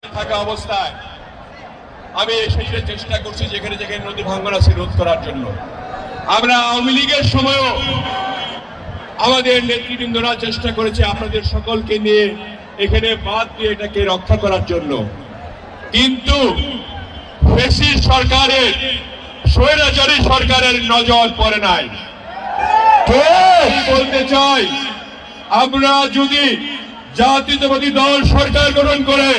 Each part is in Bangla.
থাকা অবস্থায় আমি সেই চেষ্টা করছি যেখানে যেখানে নদী ভাঙ্গন আছে রোধ করার জন্য। আমরা আওয়ামী লীগের সময়ও আমাদের নেতৃবৃন্দরা চেষ্টা করেছে আপনাদের সকলকে নিয়ে এখানে বাদ দিয়ে এটাকে রক্ষা করার জন্য, কিন্তু ফ্যাসিস্ট সরকারের, স্বৈরাচারী সরকারের নজর পড়ে নাই। বলতে চাই, আমরা যদি জাতীয়তাবাদী দল সরকার গঠন করে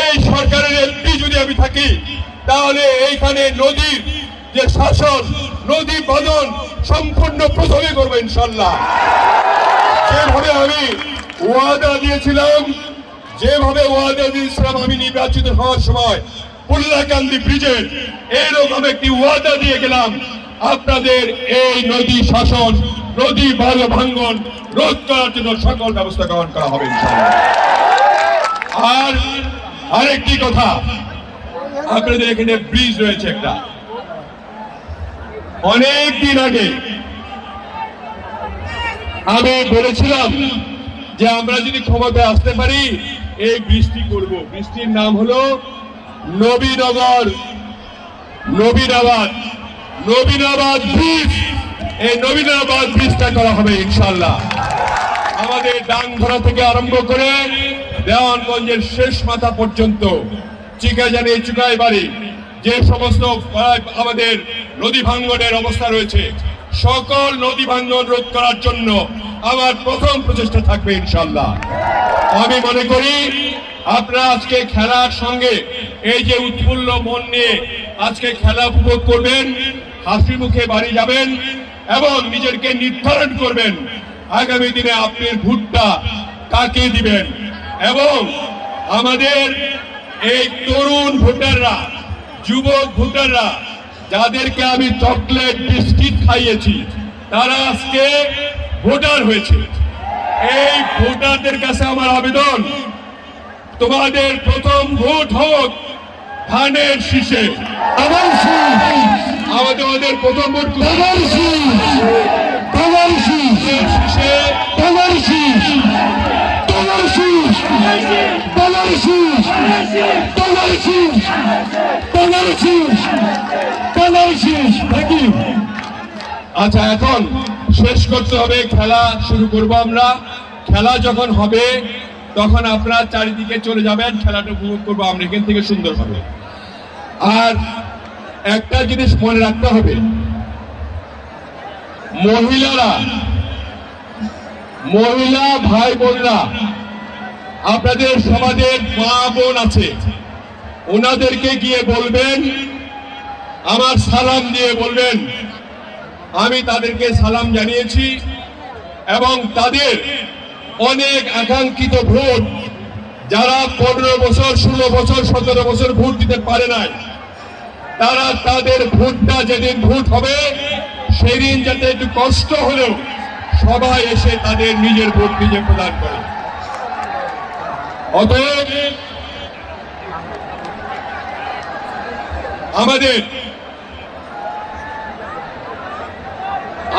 এই সরকারের এমপি যদি আমি থাকি, তাহলে এইখানে নদীর যে শাসন, নদী বাঁধন সম্পূর্ণ প্রথমে করবো ইনশাল্লাহ। যেভাবে আমি ওয়াদা দিয়েছিলাম আমি নির্বাচিত হওয়ার সময় পুল্লাকান্দি ব্রিজের এইরকম একটি ওয়াদা দিয়ে গেলাম, আপনাদের এই নদী শাসন, নদী ভাঙ্গন রোধ করার জন্য সকল ব্যবস্থা গ্রহণ করা হবে ইনশাআল্লাহ। আর আরেকটি কথা, আপনাদের এখানে ব্রিজ রয়েছে একটা, অনেক দিন আগে আমি বলেছিলাম যে আমরা যদি ক্ষমতায় আসতে পারি এই বৃষ্টি করব। বৃষ্টির নাম হলো নবীনাবাদ ব্রিজ। এই নবীনাবাদ ব্রিজটা করা হবে ইনশাআল্লাহ। আমাদের ডাংধরা থেকে আরম্ভ করে দেওয়ানগঞ্জের শেষ মাথা পর্যন্ত চিকাজানি চুকাই বাড়ি যে সমস্ত আমাদের নদী ভাঙ্গনের অবস্থা রয়েছে, সকল নদী ভাঙ্গন রোধ করার জন্য আমার প্রথম প্রচেষ্টা থাকবে ইনশাআল্লাহ। আমি মনে করি আপনারা আজকে খেলার সঙ্গে এই যে উৎফুল্ল মন নিয়ে আজকে খেলা উপভোগ করবেন, হাসি মুখে বাড়ি যাবেন এবং নিজেকে নির্ধারণ করবেন আগামী দিনে আপনি ভোটটা কাকে দিবেন। এবং আমাদের এই তরুণ ভোটাররা, যুবক ভোটাররা যাদেরকে আমি চকলেট বিস্কিট খাইয়েছি, তারা আজকে ভোটার হয়েছে। এই ভোটারদের কাছে আমার আবেদন, তোমাদের প্রথম ভোট হোক ধানের শীষে। আমাদের প্রথম ভোট আচ্ছা, এখন শেষ করতে হবে, খেলা শুরু করব আমরা। খেলা যখন হবে তখন আপনারা চারিদিকে চলে যাবেন, খেলাটা উপভোগ করবো আমরা এখান থেকে সুন্দরভাবে। আর একটা জিনিস মনে রাখতে হবে, মহিলা ভাই বোনরা, আপনাদের সমাজের মা বোন আছে, ওনাদেরকে গিয়ে বলবেন, আমার সালাম দিয়ে বলবেন আমি তাদেরকে সালাম জানিয়েছি এবং তাদের অনেক আকাঙ্ক্ষিত ভোট, যারা 15 বছর 16 বছর 17 বছর ভোট দিতে পারে নাই, তারা তাদের ভোটটা যেদিন ভোট হবে সেদিন যাতে একটু কষ্ট হলেও সবাই এসে তাদের নিজের ভোট নিজে প্রদান করে। অতএব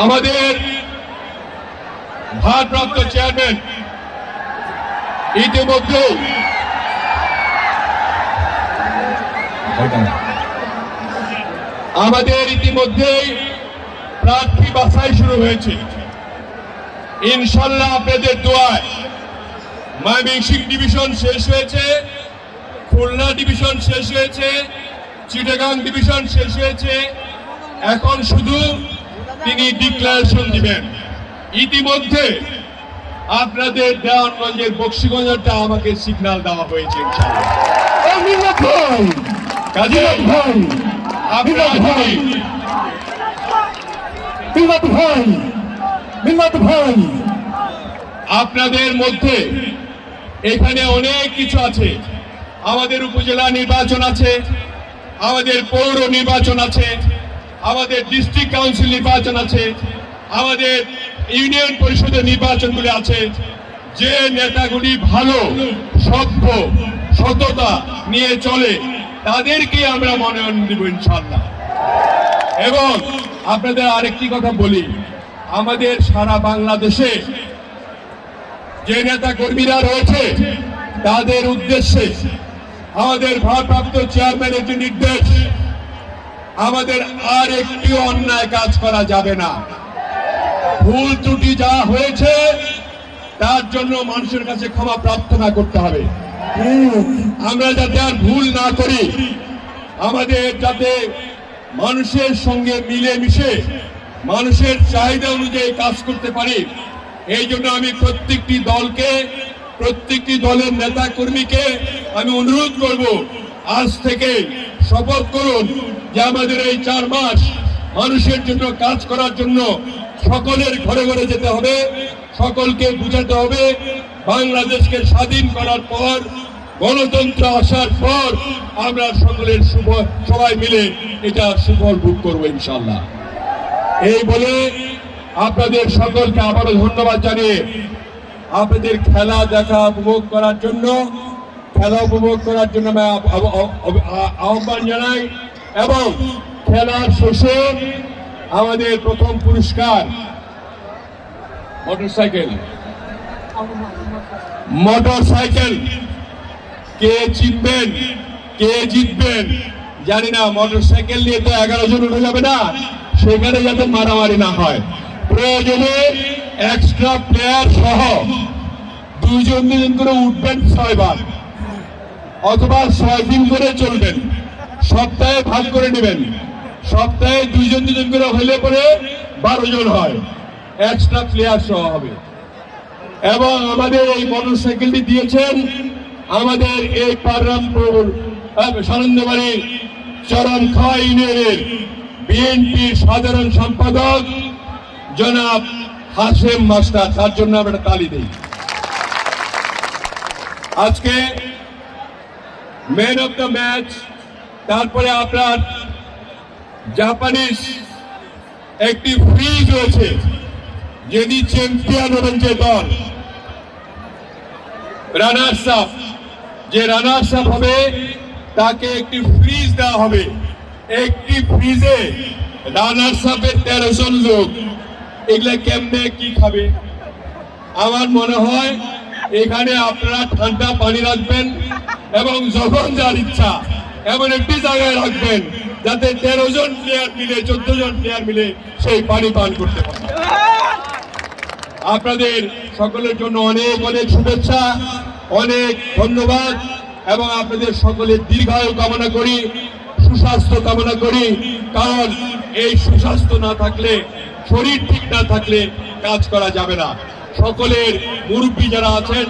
আমাদের ভারপ্রাপ্ত চেয়ারম্যান ইতিমধ্যে প্রার্থী বাছাই শুরু হয়েছে। ইনশাল্লাহ আপনাদের দোয়ায় ময়মনসিংহ ডিভিশন শেষ হয়েছে, খুলনা ডিভিশন শেষ হয়েছে, চিটাগাং ডিভিশন শেষ হয়েছে, এখন শুধু তিনি ডিক্লারেশন দিবেন। ইতিমধ্যে আপনাদের দেওয়ানগঞ্জের বক্সিগঞ্জটা আমাকে সিগন্যাল দেওয়া হয়েছে আপনাদের মধ্যে এখানে অনেক কিছু আছে। আমাদের উপজেলা নির্বাচন আছে, আমাদের পৌর নির্বাচন আছে, আমাদের ডিস্ট্রিক্ট কাউন্সিল নির্বাচন আছে, আমাদের ইউনিয়ন পরিষদের নির্বাচনগুলি আছে। যে নেতাগুলি ভালো, সভ্য, সততা নিয়ে চলে, তাদেরকে আমরা মনোনয়ন দিব ইনশাআল্লাহ। এবং আপনাদের আরেকটি কথা বলি, আমাদের সারা বাংলাদেশে যে নেতা কর্মীরা রয়েছে তাদের উদ্দেশ্যে আমাদের ভারপ্রাপ্ত চেয়ারম্যানের যে নির্দেশ, আমাদের আর একটি অন্যায় কাজ করা যাবে না। ভুল ত্রুটি যা হয়েছে তার জন্য মানুষের কাছে ক্ষমা প্রার্থনা করতে হবে। আমরা যাতে আর ভুল না করি, আমাদের যাতে মানুষের সঙ্গে মিলেমিশে মানুষের চাহিদা অনুযায়ী কাজ করতে পারি, এই জন্য আমি প্রত্যেকটি দলকে, প্রত্যেকটি দলের নেতা কর্মীকে আমি অনুরোধ করব, আজ থেকে শপথ করুন যে আমাদের এই 4 মাস মানুষের জন্য কাজ করার জন্য সকলের ঘরে ঘরে যেতে হবে, সকলকে বুঝাতে হবে বাংলাদেশকে স্বাধীন করার পর, গণতন্ত্র আসার পর আমরা সকলের সবাই মিলে এটা সুফল ভোগ করবো ইনশাআল্লাহ। এই বলে আপনাদের সকলকে আবারও ধন্যবাদ জানিয়ে আপনাদের খেলা দেখা উপভোগ করার জন্য আমি আহ্বান জানাই, এবং খেলার শেষে আমাদের প্রথম পুরস্কার মোটরসাইকেল। কে চিনবেন, কে জিতবেন জানি না, মোটরসাইকেল নিয়ে তো 11 জন উঠে যাবে না, সেখানে যাতে মারামারি না হয়। প্রয়োজনে এক্সট্রা প্লেয়ার সহ 2 জন করে উঠবেন 6 বার, অথবা 6 দিন করে চলবেন, সপ্তাহে ভাগ করে নেবেন। সপ্তাহে 2 জন করে হলে পরে 12 জন হয়, এক্সট্রা প্লেয়ার সহ হবে। এবং আমাদের এই মোটরসাইকেলটি দিয়েছেন আমাদের এই পার্লামপুর সানন্দবাড়ি চরমখা ইউনিয়নের বিএনপির সাধারণ সম্পাদক জনাব হাশেম মাস্টার, তার জন্য আমরা তালি দিই। আজকে ম্যান অফ দ্য ম্যাচ, তারপরে আপনার জাপানিজ একটি ফ্রিজ রয়েছে, যদি চ্যাম্পিয়ন হবেন যে দল, রানার্স আপ, যে রানার্স আপ হবে তাকে একটি ফ্রিজ দেওয়া হবে। একটি ফ্রিজে রানার্স আপের 13 জন লোক, এগুলা কেমনে কি খাবে? আমার মনে হয় এখানে আপনারা ঠান্ডা পানি রাখবেন, এবং যখন যার ইচ্ছা এমন একটি জায়গায় রাখবেন যাতে 13 জন প্লেয়ার মিলে, 14 জন প্লেয়ার মিলে সেই পানি পান করতে পারে। আপনাদের সকলের জন্য অনেক অনেক শুভেচ্ছা, অনেক ধন্যবাদ, এবং আপনাদের সকলের দীর্ঘায়ু কামনা করি, সুস্বাস্থ্য কামনা করি। কারণ এই সুস্বাস্থ্য না থাকলে, শরীর ঠিক না থাকলে কাজ করা যাবে না। সকলের মুরব্বী যারা আছেন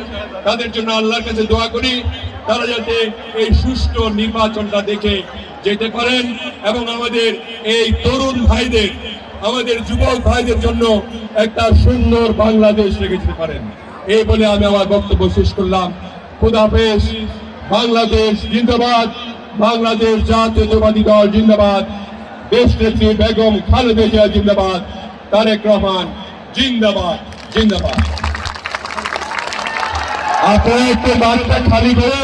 তাদের জন্য আল্লাহর কাছে দোয়া করি, তারা যাতে এই সুষ্ঠু নির্বাচনটা দেখে যেতে পারেন, এবং আমাদের এই তরুণ ভাইদের, আমাদের যুবক ভাইদের জন্য একটা সুন্দর বাংলাদেশ রেখে যেতে পারেন। এই বলে আমি আমার বক্তব্য শেষ করলাম। খুদা হাফেজ। বাংলাদেশ জিন্দাবাদ, বাংলাদেশ জাতীয়তাবাদী দল জিন্দাবাদ, দেশ নেত্রী বেগম খালেদা জিয়া জিন্দাবাদ, তারেক রহমান জিন্দাবাদ জিন্দাবাদ। আপনারা একটু বাড়িটা খালি করে